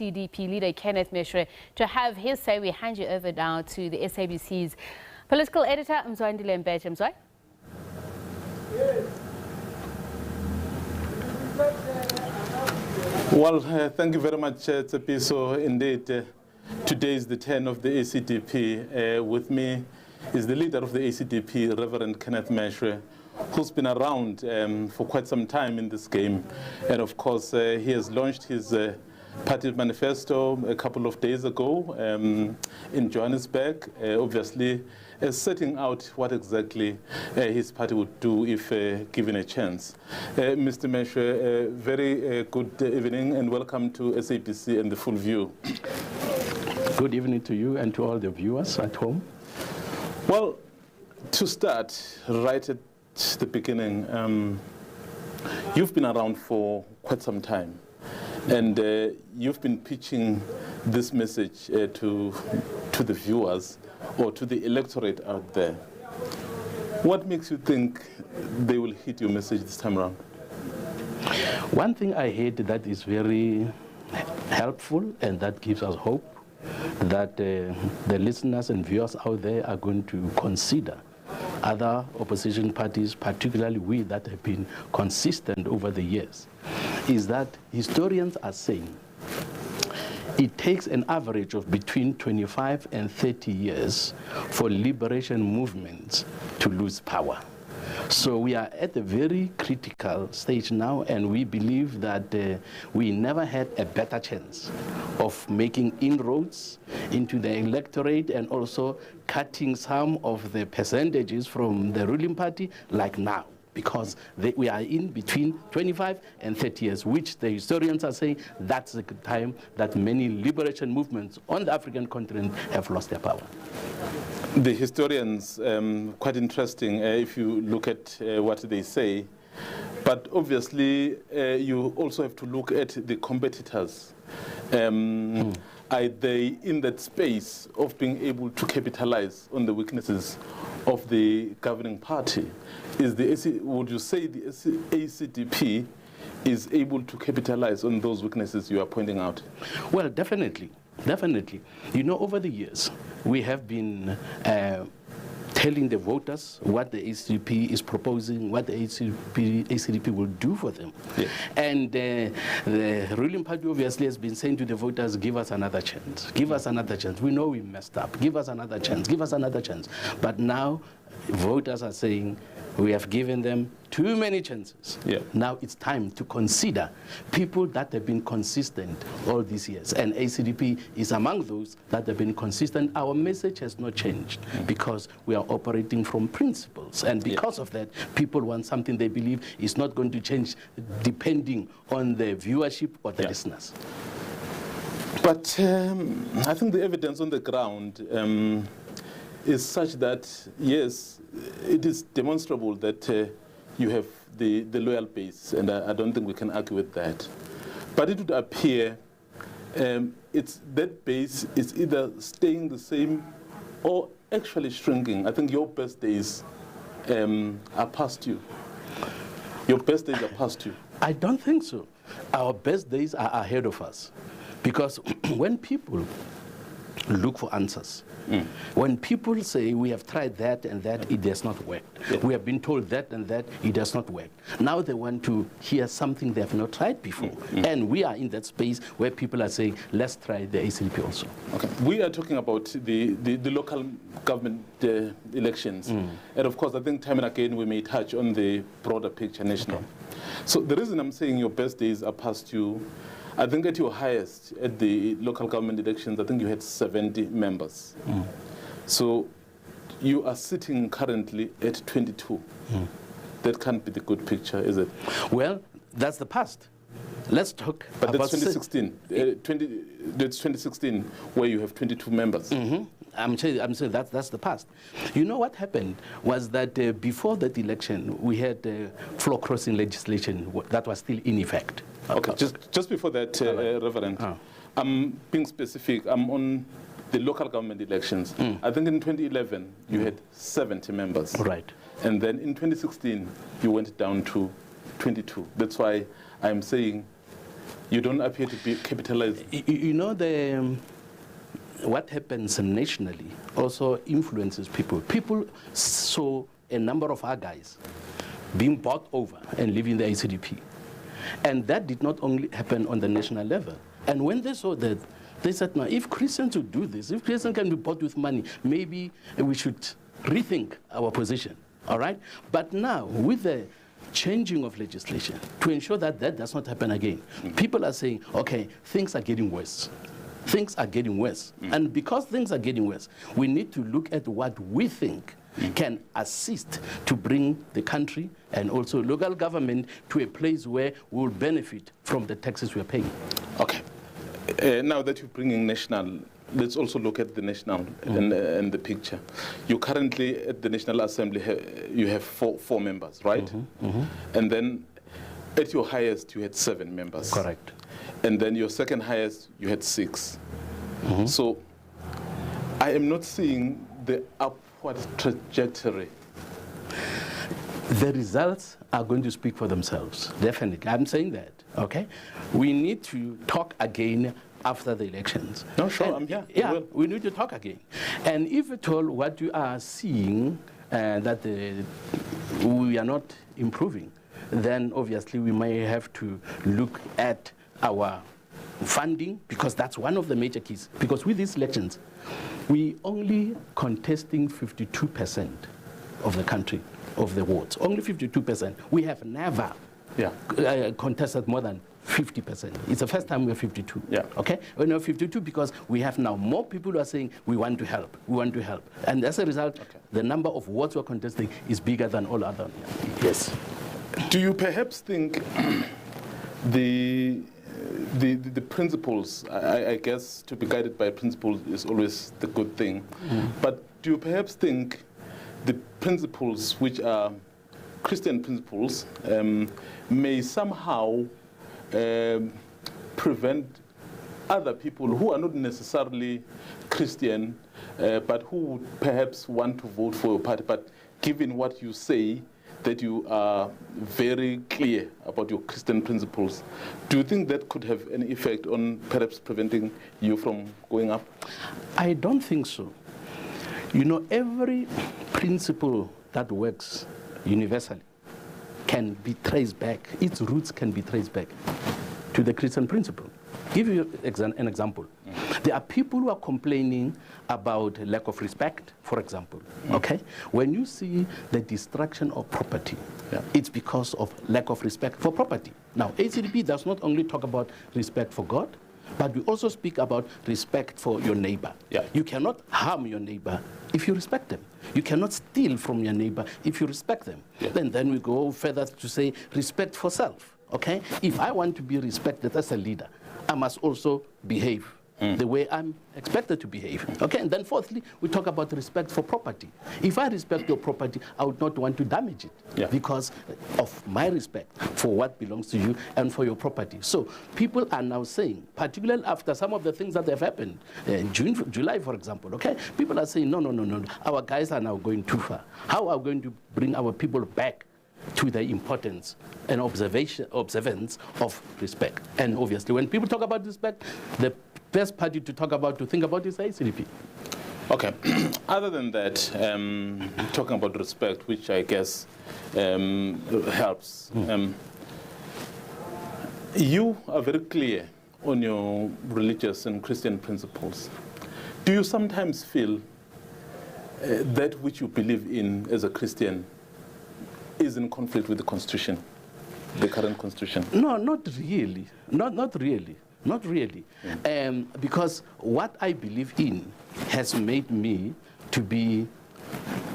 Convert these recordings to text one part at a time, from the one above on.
ACDP leader Kenneth Meshoe to have his say. We hand you over now to the SABC's political editor, Mzwandile Mbeje. Mzwa? Well, thank you very much, Tsepiso. Indeed, today is the 10th of the ACDP. With me is the leader of the ACDP, Reverend Kenneth Meshoe, who's been around for quite some time in this game. And of course, he has launched his party manifesto a couple of days ago in Johannesburg, obviously setting out what exactly his party would do if given a chance. Mr. Meshoe, very good evening and welcome to SABC and The Full View. Good evening to you and to all the viewers at home. Well, to start right at the beginning, you've been around for quite some time, and you've been pitching this message to the viewers or to the electorate out there. What makes you think they will hit your message this time around? One thing I heard that is very helpful and that gives us hope, that the listeners and viewers out there are going to consider other opposition parties, particularly we that have been consistent over the years, is that historians are saying it takes an average of between 25 and 30 years for liberation movements to lose power. So we are at a very critical stage now, and we believe that we never had a better chance of making inroads into the electorate and also cutting some of the percentages from the ruling party like now, because we are in between 25 and 30 years, which the historians are saying that's the time that many liberation movements on the African continent have lost their power. The historians, quite interesting if you look at what they say, but obviously you also have to look at the competitors. Are they in that space of being able to capitalize on the weaknesses of the governing party? Would you say the ACDP is able to capitalize on those weaknesses you are pointing out? Well, definitely. Definitely. You know, over the years, we have been telling the voters what the ACDP is proposing, what the ACDP will do for them. Yeah. And the ruling party obviously has been saying to the voters, give us another chance, give us another chance. We know we messed up, give us another chance, give us another chance. But now voters are saying, we have given them too many chances. Yeah. Now it's time to consider people that have been consistent all these years. And ACDP is among those that have been consistent. Our message has not changed because we are operating from principles. And because of that, people want something they believe is not going to change depending on the viewership or the listeners. But I think the evidence on the ground is such that, yes, it is demonstrable that you have the loyal base, and I don't think we can argue with that. But it would appear that base is either staying the same or actually shrinking. I think your best days are past you. Your best days are past you. I don't think so. Our best days are ahead of us. Because when people look for answers, when people say we have tried that and that, it does not work. We have been told that and that, it does not work. Now they want to hear something they have not tried before. And we are in that space where people are saying, let's try the ACDP also. Okay. We are talking about the local government elections. And of course, I think time and again we may touch on the broader picture national. Okay. So the reason I'm saying your best days are past you, I think at your highest, at the local government elections, I think you had 70 members. So you are sitting currently at 22. That can't be the good picture, is it? Well, that's the past. Let's talk but about... But that's 2016. That's 2016, where you have 22 members. I'm saying that's the past. You know what happened was that before that election, we had floor crossing legislation that was still in effect. Okay, just before that, Reverend, I'm being specific. I'm on the local government elections. I think in 2011, you had 70 members. Right. And then in 2016, you went down to 22. That's why I'm saying You don't appear to be capitalized. You know, what happens nationally also influences people. People saw a number of our guys being bought over and leaving the ACDP. And that did not only happen on the national level. And when they saw that, they said, now, if Christians would do this, if Christians can be bought with money, maybe we should rethink our position, all right? But now, with the changing of legislation, to ensure that that does not happen again, people are saying, okay, things are getting worse. Things are getting worse. And because things are getting worse, we need to look at what we think can assist to bring the country and also local government to a place where we will benefit from the taxes we are paying. Okay. Now that you're bringing national, let's also look at the national and the picture. You currently, at the National Assembly, you have four members, right? And then at your highest, you had 7 members. Correct. And then your second highest, you had 6. So I am not seeing the upward trajectory. The results are going to speak for themselves, definitely. I'm saying that, okay? We need to talk again after the elections. No, sure, I'm here. Yeah, we need to talk again. And if at all what you are seeing that we are not improving, then obviously we may have to look at our funding, because that's one of the major keys. Because with these elections, we only contesting 52% of the country, of the wards, only 52%. We have never contested more than 50%. It's the first time we're 52. Yeah. Okay? We're now 52 because we have now more people who are saying we want to help, we want to help. And as a result, the number of wards we're contesting is bigger than all other. Yes. Do you perhaps think the principles, I guess to be guided by principles is always the good thing, but do you perhaps think the principles which are Christian principles may somehow prevent other people who are not necessarily Christian, but who would perhaps want to vote for your party, but given what you say, that you are very clear about your Christian principles, do you think that could have any effect on perhaps preventing you from going up? I don't think so. You know, every principle that works universally can be traced back, its roots can be traced back to the Christian principle. Give you an example. There are people who are complaining about lack of respect, for example, okay? When you see the destruction of property, it's because of lack of respect for property. Now, ACDP does not only talk about respect for God, but we also speak about respect for your neighbor. You cannot harm your neighbor if you respect them. You cannot steal from your neighbor if you respect them. Then we go further to say respect for self, okay? If I want to be respected as a leader, I must also behave the way I'm expected to behave. Okay, and then fourthly, we talk about respect for property. If I respect your property, I would not want to damage it because of my respect for what belongs to you and for your property. So people are now saying, particularly after some of the things that have happened in July, for example, okay, people are saying, no, our guys are now going too far. How are we going to bring our people back to the importance and observance of respect? And obviously, when people talk about respect, the best party to think about is ACDP. Okay. Other than that, talking about respect, which I guess helps, you are very clear on your religious and Christian principles. Do you sometimes feel that which you believe in as a Christian is in conflict with the Constitution, the current Constitution? No, not really. Not really. Not really. Because what I believe in has made me to be,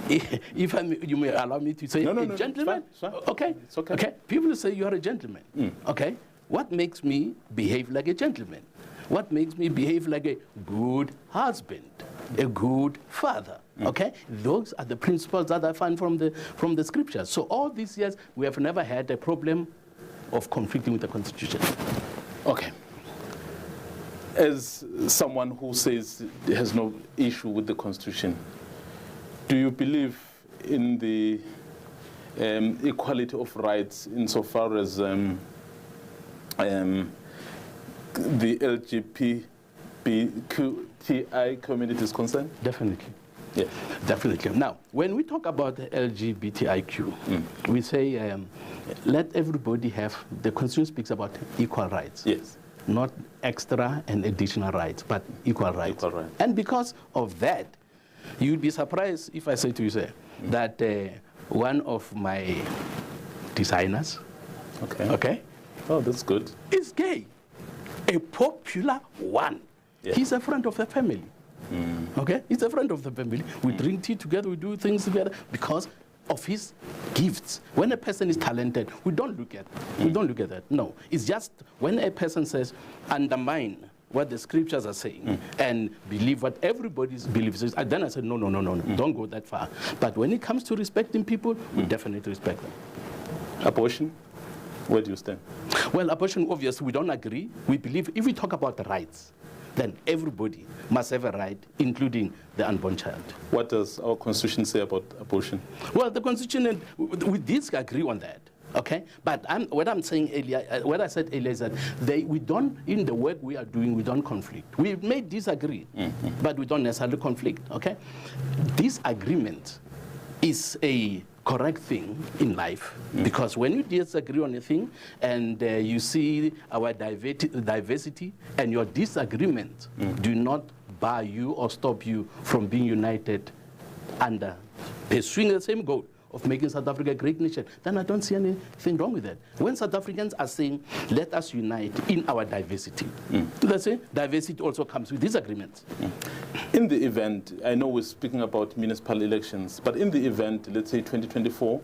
if you may allow me to say, a gentleman. It's fine. Okay. It's okay. Okay. People say you are a gentleman. Okay. What makes me behave like a gentleman? What makes me behave like a good husband, a good father? Okay, those are the principles that I find from the scriptures. So all these years, we have never had a problem of conflicting with the Constitution. Okay. As someone who says has no issue with the Constitution, do you believe in the equality of rights insofar as the LGBTQI community is concerned? Definitely. Yes. Definitely. Now, when we talk about LGBTIQ, we say let everybody have, the Constitution speaks about equal rights. Yes. Not extra and additional rights, but equal rights. Equal rights. And because of that, you'd be surprised if I say to you, sir, that one of my designers, okay, oh, that's good, is gay, a popular one. Yeah. He's a friend of the family. Okay, he's a friend of the family. We drink tea together, we do things together because of his gifts. When a person is talented, we don't look at that. No, it's just when a person says undermine what the scriptures are saying and believe what everybody believes. Then I said no, don't go that far. But when it comes to respecting people, we definitely respect them. Abortion, where do you stand? Well, abortion, obviously, we don't agree. We believe if we talk about the rights, then everybody must have a right, including the unborn child. What does our Constitution say about abortion? Well, the Constitution, we disagree on that, okay? But what I'm saying earlier, what I said earlier is that we don't, in the work we are doing, we don't conflict. We may disagree, but we don't necessarily conflict, okay? Disagreement is a correct thing in life, because when you disagree on a thing and you see our diversity and your disagreement do not bar you or stop you from being united under pursuing the same goal of making South Africa a great nation, then I don't see anything wrong with that. When South Africans are saying, let us unite in our diversity, let's say diversity also comes with disagreements. In the event, I know we're speaking about municipal elections, but in the event, let's say 2024,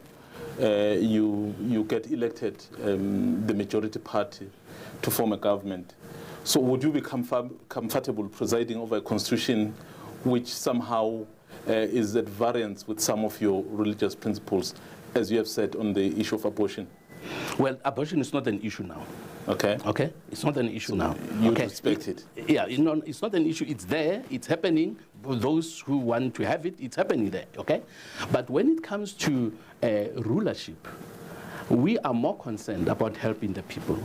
you get elected, the majority party, to form a government. So would you be comfortable presiding over a constitution which somehow is at variance with some of your religious principles, as you have said on the issue of abortion? Well, abortion is not an issue now. Okay. Okay? It's not an issue now. You okay. respect it? Yeah, it's not an issue. It's there. It's happening. For those who want to have it, it's happening there. Okay? But when it comes to rulership, we are more concerned about helping the people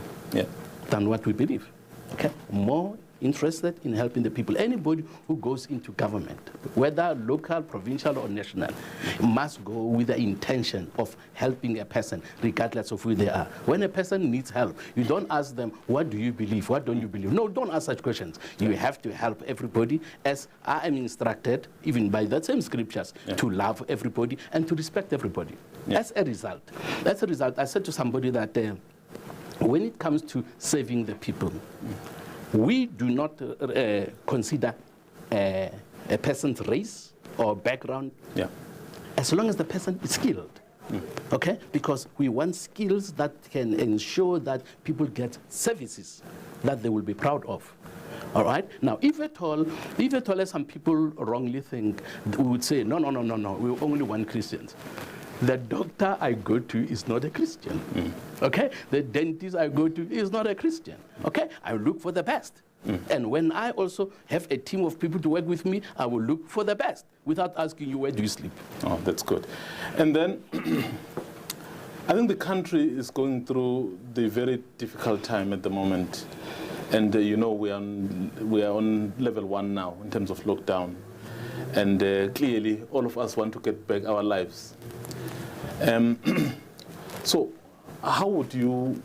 than what we believe. Okay? More interested in helping the people. Anybody who goes into government, whether local, provincial, or national, must go with the intention of helping a person, regardless of who they are. When a person needs help, you don't ask them, what do you believe? What don't you believe? No, don't ask such questions. You have to help everybody, as I am instructed, even by that same scriptures, to love everybody and to respect everybody. As a result, I said to somebody that when it comes to saving the people, we do not consider a person's race or background as long as the person is skilled. Okay? Because we want skills that can ensure that people get services that they will be proud of. All right? Now, if at all, as some people wrongly think, we would say, no, we only want Christians. The doctor I go to is not a Christian. Okay? The dentist I go to is not a Christian. Okay? I look for the best. And when I also have a team of people to work with me, I will look for the best without asking you, where do you sleep? Oh, that's good. And then I think the country is going through the very difficult time at the moment. And you know, we are on level 1 now in terms of lockdown. And clearly, all of us want to get back our lives. So how would you,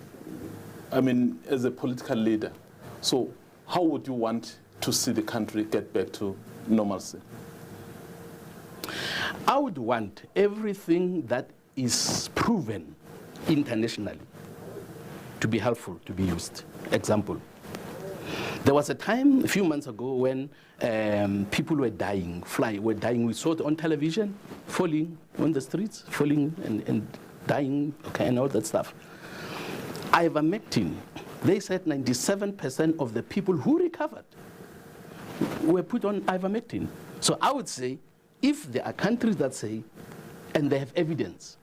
as a political leader, so how would you want to see the country get back to normalcy? I would want everything that is proven internationally to be helpful, to be used. Example, there was a time a few months ago when people were dying, we saw it on television, falling on the streets, falling and dying, okay, and all that stuff. Ivermectin, they said 97% of the people who recovered were put on ivermectin. So I would say, if there are countries that say, and they have evidence,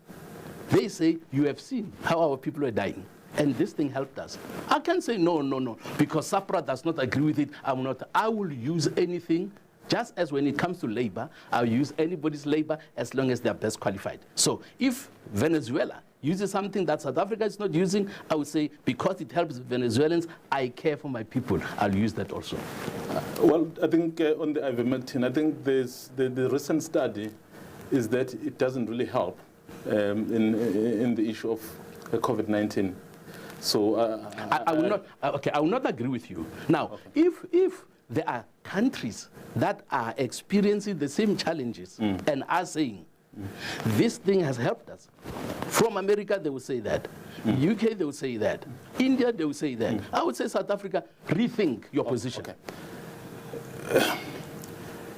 they say, you have seen how our people are dying, and this thing helped us. I can say, no, because SAPRA does not agree with it. I will use anything, just as when it comes to labor, I'll use anybody's labor as long as they're best qualified. So if Venezuela uses something that South Africa is not using, I would say, because it helps Venezuelans, I care for my people, I'll use that also. Well, I think on the ivermectin, I think the recent study is that it doesn't really help in the issue of COVID-19. So I will not. Okay, I will not agree with you. Now, if there are countries that are experiencing the same challenges and are saying this thing has helped us, from America they will say that, UK they will say that, India they will say that. I would say South Africa, rethink your position. Okay.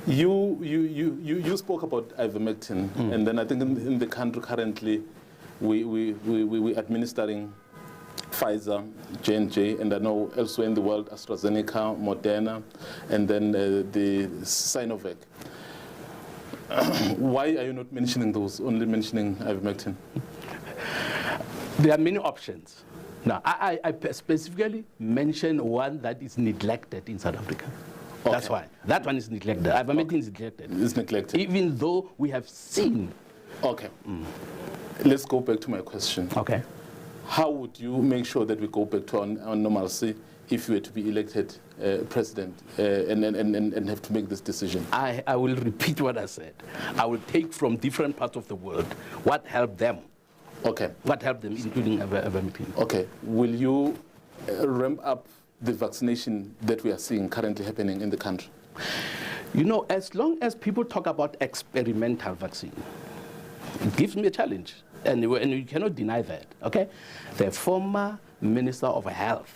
You spoke about ivermectin, and then I think in the country currently we administering Pfizer, J&J, and I know elsewhere in the world AstraZeneca, Moderna, and then the Sinovac. Why are you not mentioning those, only mentioning ivermectin? There are many options. Now, I specifically mention one that is neglected in South Africa. Okay. That's why. That one is neglected. Ivermectin is neglected. It's neglected. Even though we have seen. Okay. Let's go back to my question. Okay. How would you make sure that we go back to our normalcy if you were to be elected president and have to make this decision? I will repeat what I said. I will take from different parts of the world what helped them. Okay. What helped them, including ivermectin. Okay. Will you ramp up the vaccination that we are seeing currently happening in the country? You know, as long as people talk about experimental vaccine, it gives me a challenge. And you cannot deny that, okay? The former Minister of Health,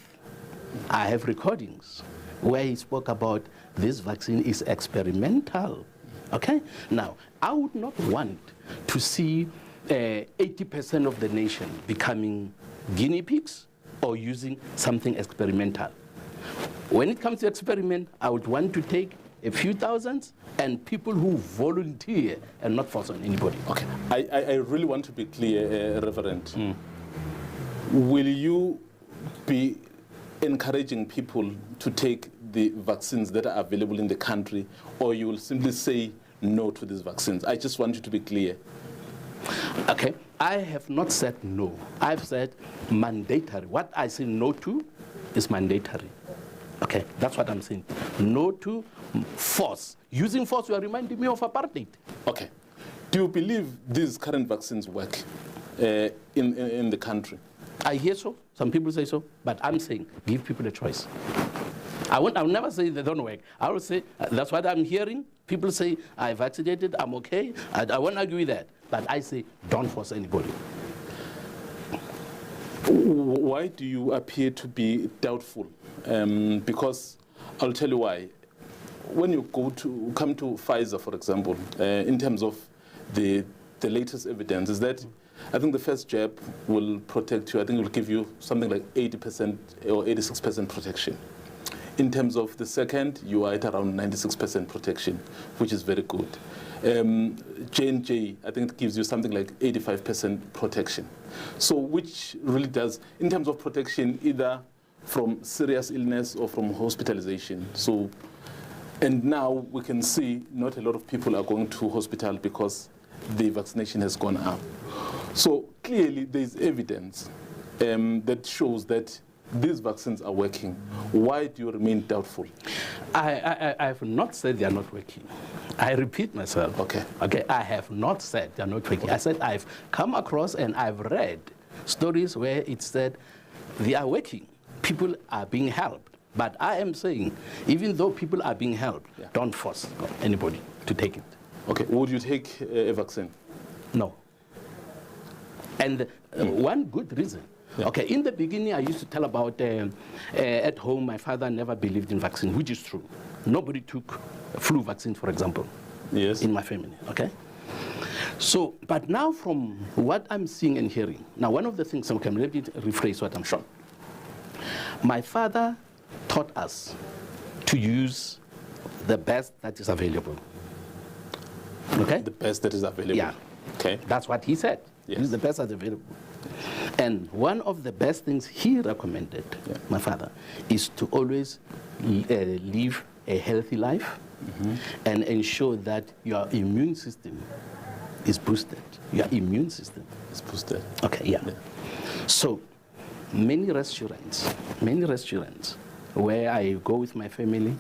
I have recordings where he spoke about this vaccine is experimental, okay? Now, I would not want to see 80% of the nation becoming guinea pigs or using something experimental. When it comes to experiment, I would want to take a few thousands and people who volunteer and not force on anybody. Okay, I really want to be clear, Reverend. Will you be encouraging people to take the vaccines that are available in the country, or you will simply say no to these vaccines? I just want you to be clear. Okay, I have not said no. I've said mandatory. What I say no to is mandatory. Okay, that's what I'm saying. No to force. Using force, you are reminding me of apartheid. Okay. Do you believe these current vaccines work in the country? I hear so. Some people say so. But I'm saying give people a choice. I will never say they don't work. I will say that's what I'm hearing. People say I vaccinated, I'm okay. I won't argue with that. But I say don't force anybody. Why do you appear to be doubtful? Because I'll tell you why. When you come to Pfizer, for example, in terms of the latest evidence, is that I think the first jab will protect you. I think it will give you something like 80% or 86% protection. In terms of the second, you are at around 96% protection, which is very good. J&J, I think it gives you something like 85% protection. So which really does, in terms of protection, either from serious illness or from hospitalization. So, and now we can see not a lot of people are going to hospital because the vaccination has gone up. So clearly there is evidence that shows that these vaccines are working. Why do you remain doubtful? I have not said they are not working. I repeat myself. Okay. Okay. I have not said they are not working. Okay. I said I've come across and I've read stories where it said they are working. People are being helped. But I am saying, even though people are being helped, don't force anybody to take it. Okay. Would you take a vaccine? No. And one good reason. Yeah. Okay, in the beginning, I used to tell about at home, my father never believed in vaccine, which is true. Nobody took a flu vaccine, for example, in my family, okay? So, but now from what I'm seeing and hearing, now one of the things, okay, let me rephrase what I'm sure. My father taught us to use the best that is available, okay? The best that is available. Yeah. Okay. That's what he said. Yes. Use the best that's available. And one of the best things he recommended, my father, is to always live a healthy life and ensure that your immune system is boosted. Your immune system is boosted. Okay, yeah. So many restaurants where I go with my family,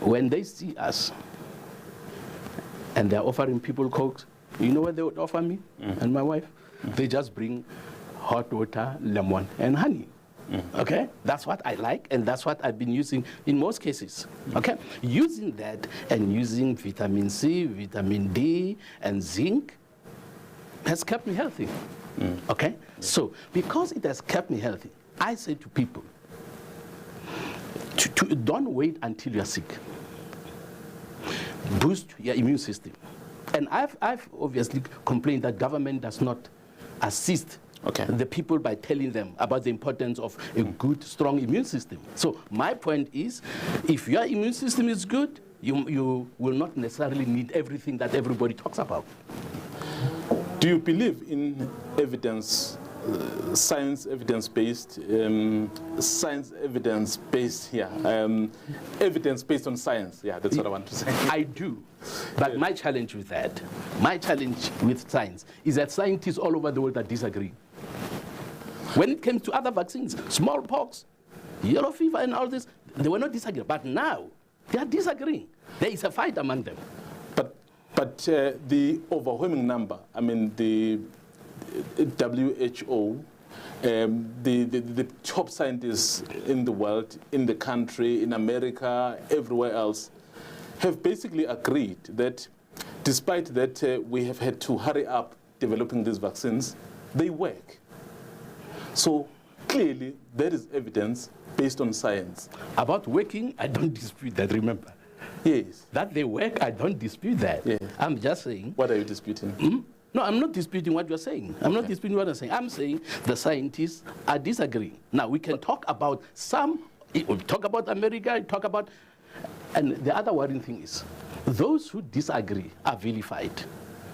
when they see us and they're offering people Coke, you know what they would offer me and my wife? They just bring hot water, lemon, and honey. Okay, that's what I like, and that's what I've been using in most cases. Okay, using that and using vitamin C, vitamin D, and zinc has kept me healthy. Okay, so because it has kept me healthy, I say to people, don't wait until you're sick. Boost your immune system. And I've obviously complained that government does not assist the people by telling them about the importance of a good, strong immune system. So my point is, if your immune system is good, you will not necessarily need everything that everybody talks about. Do you believe in evidence, science evidence-based, evidence based on science? Yeah, that's what I want to say. I do. But my challenge with science is that scientists all over the world are disagreeing. When it came to other vaccines, smallpox, yellow fever, and all this, they were not disagreeing. But now, they are disagreeing. There is a fight among them. But the overwhelming number, I mean, the WHO, the top scientists in the world, in the country, in America, everywhere else, have basically agreed that despite that we have had to hurry up developing these vaccines, they work. So clearly there is evidence based on science. About working, I don't dispute that, remember. Yes. That they work, I don't dispute that. Yes. I'm just saying. What are you disputing? No, I'm not disputing what you're saying. I'm not disputing what I'm saying. I'm saying the scientists are disagreeing. Now, we can talk about we talk about America, talk about, and the other worrying thing is, those who disagree are vilified.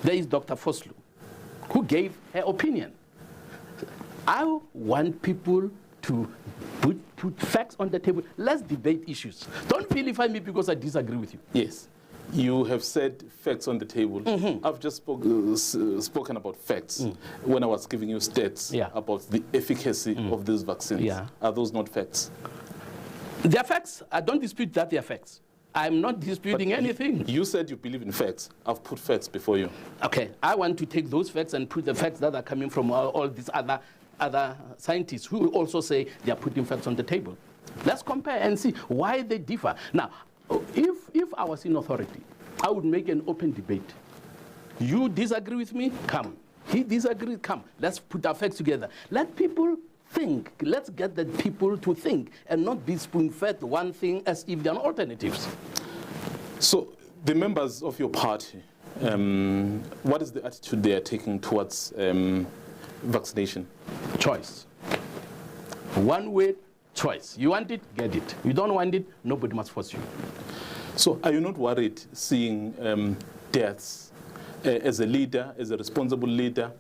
There is Dr. Foslu, who gave her opinion. I want people to put facts on the table. Let's debate issues. Don't vilify me because I disagree with you. Yes. You have said facts on the table. I've just spoken about facts when I was giving you stats about the efficacy of these vaccines. Yeah. Are those not facts? They are facts. I don't dispute that they are facts. I'm not disputing anything. You said you believe in facts. I've put facts before you. Okay. I want to take those facts and put the facts that are coming from all these other scientists who will also say they are putting facts on the table. Let's compare and see why they differ. Now, if I was in authority, I would make an open debate. You disagree with me? Come. He disagrees? Come. Let's put our facts together. Let people think. Let's get the people to think and not be spoon-fed one thing as if they're alternatives. So the members of your party, what is the attitude they are taking towards vaccination? Choice. One way, choice. You want it, get it. You don't want it, nobody must force you. So are you not worried seeing deaths as a leader, as a responsible leader?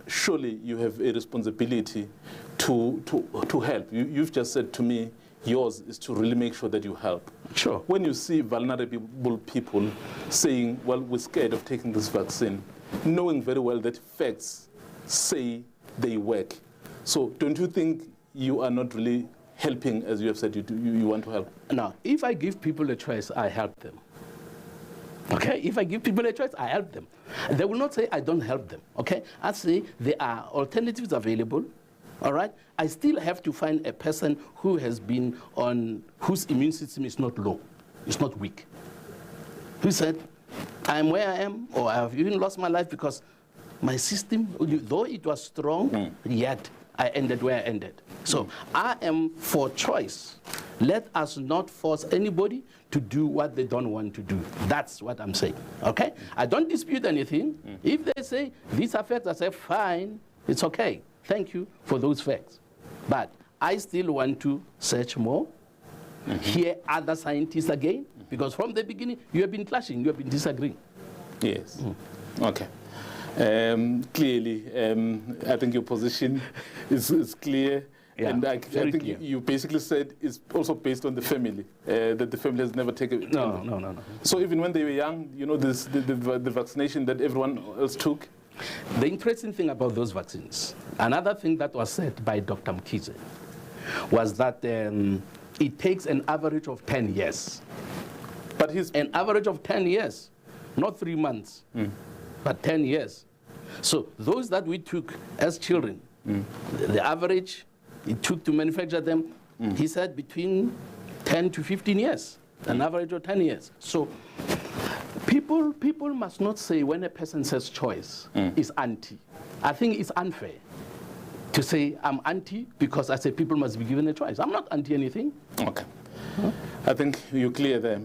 Surely you have a responsibility to help. You've just said to me, yours is to really make sure that you help. Sure. When you see vulnerable people saying, well, we're scared of taking this vaccine, knowing very well that facts say they work. So don't you think you are not really helping, as you have said you want to help? Now, if I give people a choice, I help them. Okay? If I give people a choice, I help them. They will not say I don't help them. Okay? I say there are alternatives available. All right? I still have to find a person who has been whose immune system is not low, it's not weak. Who said, I'm where I am, or I have even lost my life because my system, though it was strong, yet I ended where I ended. So I am for choice. Let us not force anybody to do what they don't want to do. That's what I'm saying. Okay? I don't dispute anything. If they say these are facts, I say fine, it's okay. Thank you for those facts. But I still want to search more, hear other scientists again, because from the beginning you have been clashing, you have been disagreeing. Yes. Okay. Clearly, I think your position is clear. Yeah, and I very think clear. you basically said it's also based on the family, that the family has never taken. No. So even when they were young, you know, the vaccination that everyone else took. The interesting thing about those vaccines, another thing that was said by Dr. Mkhize, was that it takes an average of 10 years. But he's An average of 10 years, not 3 months, but 10 years. So those that we took as children, the average it took to manufacture them, he said between 10 to 15 years, an average of 10 years. So people must not say when a person says choice is anti. I think it's unfair to say I'm anti because I say people must be given a choice. I'm not anti anything. okay. I think you're clear there.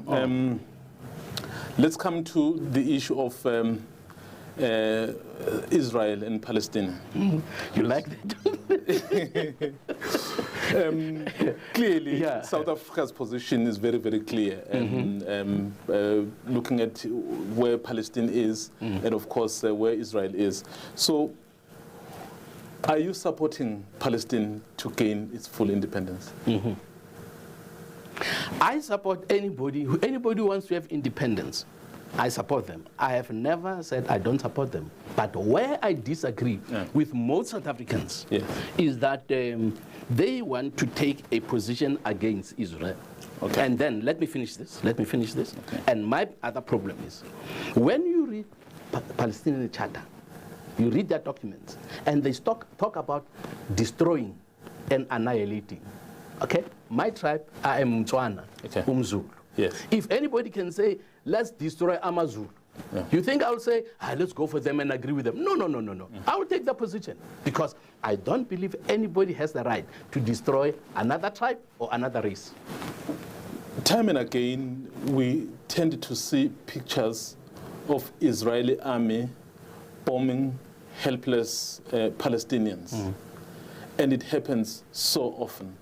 Let's come to the issue of Israel and Palestine. You like that? Clearly, Yeah. South Africa's position is very, very clear. Looking at where Palestine is and, of course, where Israel is. So, are you supporting Palestine to gain its full independence? I support anybody who wants to have independence. I support them. I have never said I don't support them. But where I disagree with most South Africans is that they want to take a position against Israel. Okay. And then, let me finish this. Okay. And my other problem is, when you read Palestinian Charter, you read their documents, and they talk about destroying and annihilating. Okay? My tribe, I am Mtswana, Umzulu. Yes. If anybody can say, let's destroy Amazulu, you think I'll say, let's go for them and agree with them? No. I will take that position because I don't believe anybody has the right to destroy another tribe or another race. Time and again, we tend to see pictures of Israeli army bombing helpless Palestinians. And it happens so often.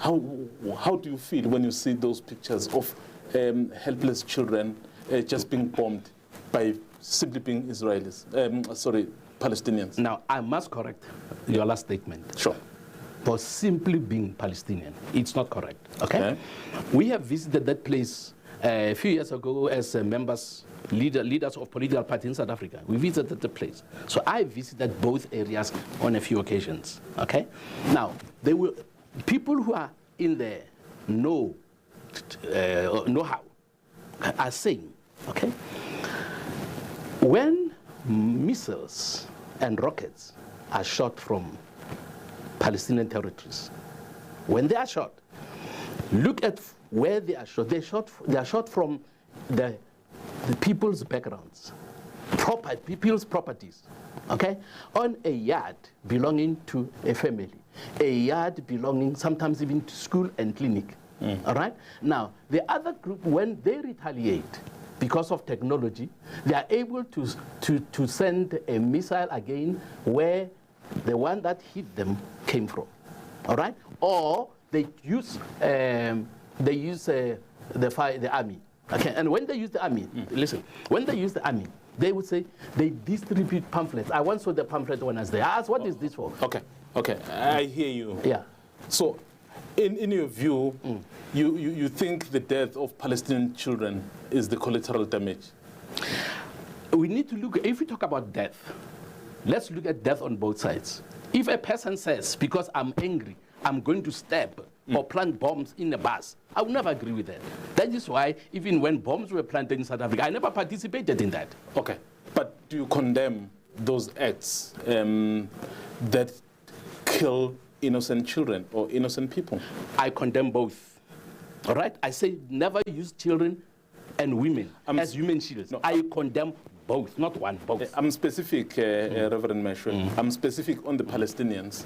How do you feel when you see those pictures of helpless children just being bombed by simply being Palestinians? Now, I must correct your last statement. Sure. For simply being Palestinian, it's not correct. Okay? We have visited that place a few years ago as leaders of political parties in South Africa. We visited the place. So I visited both areas on a few occasions. Okay? Now, there were people who are in the know-how are saying, okay, when missiles and rockets are shot from Palestinian territories, when they are shot, look at where they are shot. They are shot from the people's backgrounds, people's properties, okay, on a yard belonging to a family, a yard belonging sometimes even to school and clinic. All right. Now, the other group, when they retaliate because of technology, they are able to send a missile again where the one that hit them came from. All right. Or they use the army. Okay. And when they use the army, listen. When they use the army, they would say they distribute pamphlets. I once saw the pamphlet when I was there. I asked, what is this for? Okay. I hear you. Yeah. So, in your view, you think the death of Palestinian children is the collateral damage? We need to look, if we talk about death, let's look at death on both sides. If a person says, because I'm angry, I'm going to stab or plant bombs in a bus, I would never agree with that. That is why, even when bombs were planted in South Africa, I never participated in that. Okay. But do you condemn those acts that kill innocent children or innocent people? I condemn both. All right? I say never use children and women as human shields. No, I condemn both, not one, both. I'm specific, Reverend Meshoe. I'm specific on the Palestinians.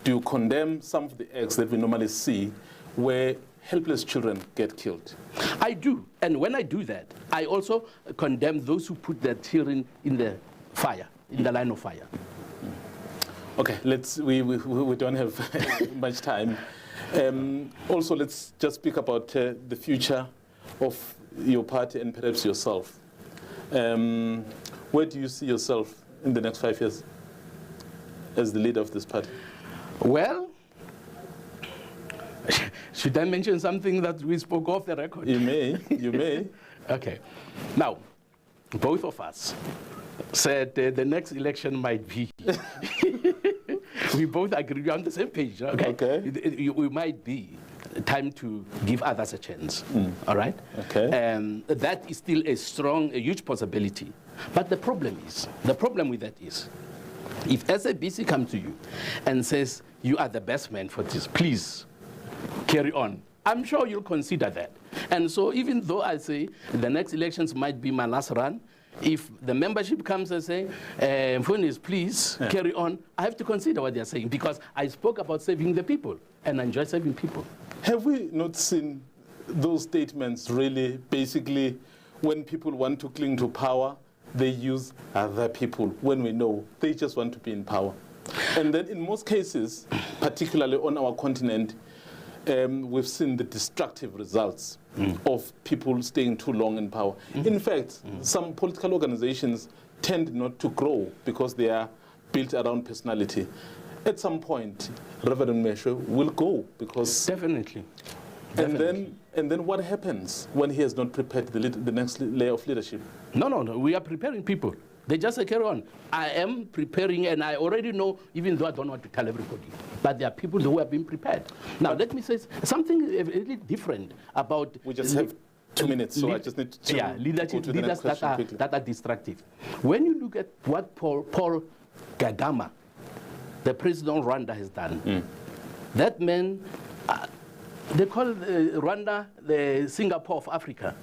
Do you condemn some of the acts that we normally see where helpless children get killed? I do. And when I do that, I also condemn those who put their children in the fire, in the line of fire. Okay, we don't have much time. Also, let's just speak about the future of your party and perhaps yourself. Where do you see yourself in the next 5 years as the leader of this party? Well, should I mention something that we spoke off the record? You may, you may. Okay. Now, both of us said the next election might be. We both agree, we're on the same page, okay? Okay. We might be time to give others a chance, all right? Okay. That is still a huge possibility. But the problem with that is, if SABC comes to you and says, you are the best man for this, please carry on, I'm sure you'll consider that. And so even though I say the next elections might be my last run, if the membership comes and say, Mfunis, please carry on, I have to consider what they're saying, because I spoke about saving the people, and I enjoy saving people. Have we not seen those statements really, basically, when people want to cling to power, they use other people, when we know they just want to be in power? And then in most cases, particularly on our continent, we've seen the destructive results of people staying too long in power. In fact, some political organizations tend not to grow because they are built around personality. At some point, Reverend Meshoe will go because... Definitely. And then what happens when he has not prepared the next layer of leadership? No, we are preparing people. They just say, carry on. I am preparing, and I already know, even though I don't want to tell everybody, but there are people who have been prepared. Now, let me say something a little different about... We just have 2 minutes, so I just need to leadership, go to the next question that are destructive. When you look at what Paul Kagame, the president of Rwanda, has done, that man, they call Rwanda the Singapore of Africa.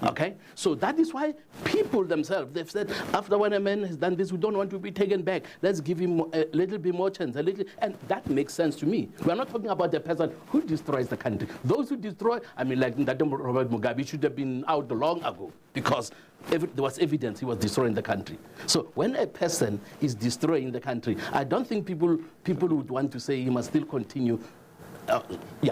Okay, so that is why people themselves, they've said, after when a man has done this, we don't want to be taken back. Let's give him a little bit more chance, and that makes sense to me. We're not talking about the person who destroys the country. Those who destroy, I mean, like Robert Mugabe should have been out long ago, because there was evidence he was destroying the country. So when a person is destroying the country, I don't think people would want to say he must still continue.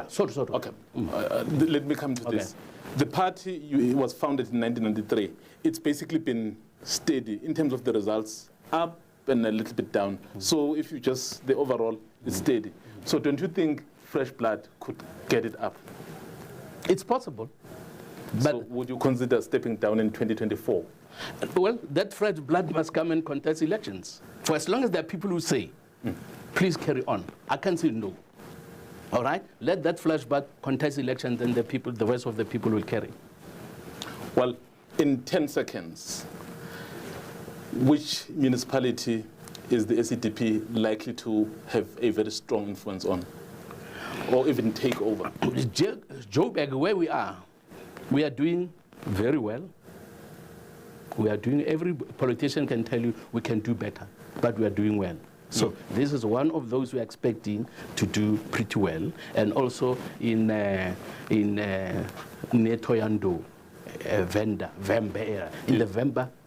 Sorry. Okay, let me come to this. The party was founded in 1993. It's basically been steady in terms of the results, up and a little bit down. So if you just, the overall is steady. So don't you think fresh blood could get it up? It's possible. But so would you consider stepping down in 2024? Well, that fresh blood must come and contest elections. For as long as there are people who say, please carry on, I can't say no. All right? Let that flashback contest elections, and the rest of the people will carry. Well, in 10 seconds, which municipality is the ACDP likely to have a very strong influence on, or even take over? Joburg, where we are doing very well. We are doing, every politician can tell you we can do better, but we are doing well. So this is one of those we're expecting to do pretty well. And also in Netoyando, Vembe area, in the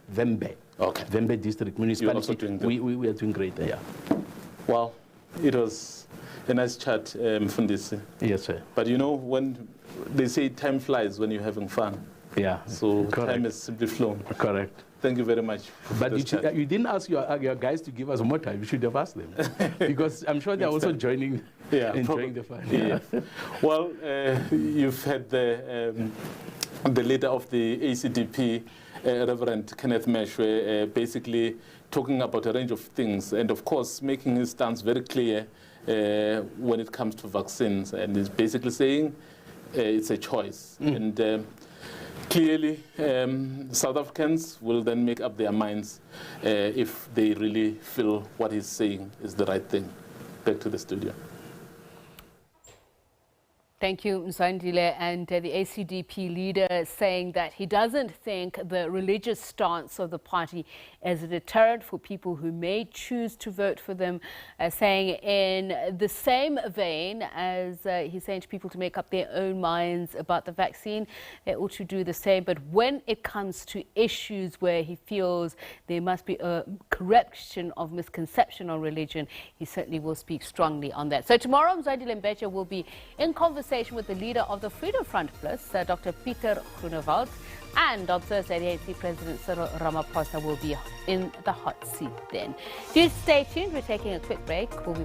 Vembe district municipality, we are doing great there. Well, it was a nice chat, Mfundisi. Yes, sir. But you know, when they say time flies when you're having fun. Yeah. So correct. Time has simply flown. Correct. Thank you very much. But you didn't ask your guys to give us more time. You should have asked them. Because I'm sure they're also joining, enjoying the fun. Yeah. Well, you've had the leader of the ACDP, Reverend Kenneth Meshoe, basically talking about a range of things, and of course making his stance very clear when it comes to vaccines. And he's basically saying it's a choice. And clearly, South Africans will then make up their minds if they really feel what he's saying is the right thing. Back to the studio. Thank you, Mzandile. And the ACDP leader saying that he doesn't think the religious stance of the party is a deterrent for people who may choose to vote for them, saying in the same vein as he's saying to people to make up their own minds about the vaccine, they ought to do the same. But when it comes to issues where he feels there must be a correction of misconception on religion, he certainly will speak strongly on that. So tomorrow, Mzandile Mbecha will be in conversation with the leader of the Freedom Front Plus, Dr. Pieter Groenewald, and on Thursday, the ANC President Cyril Ramaphosa will be in the hot seat then. Do stay tuned. We're taking a quick break. We'll be back.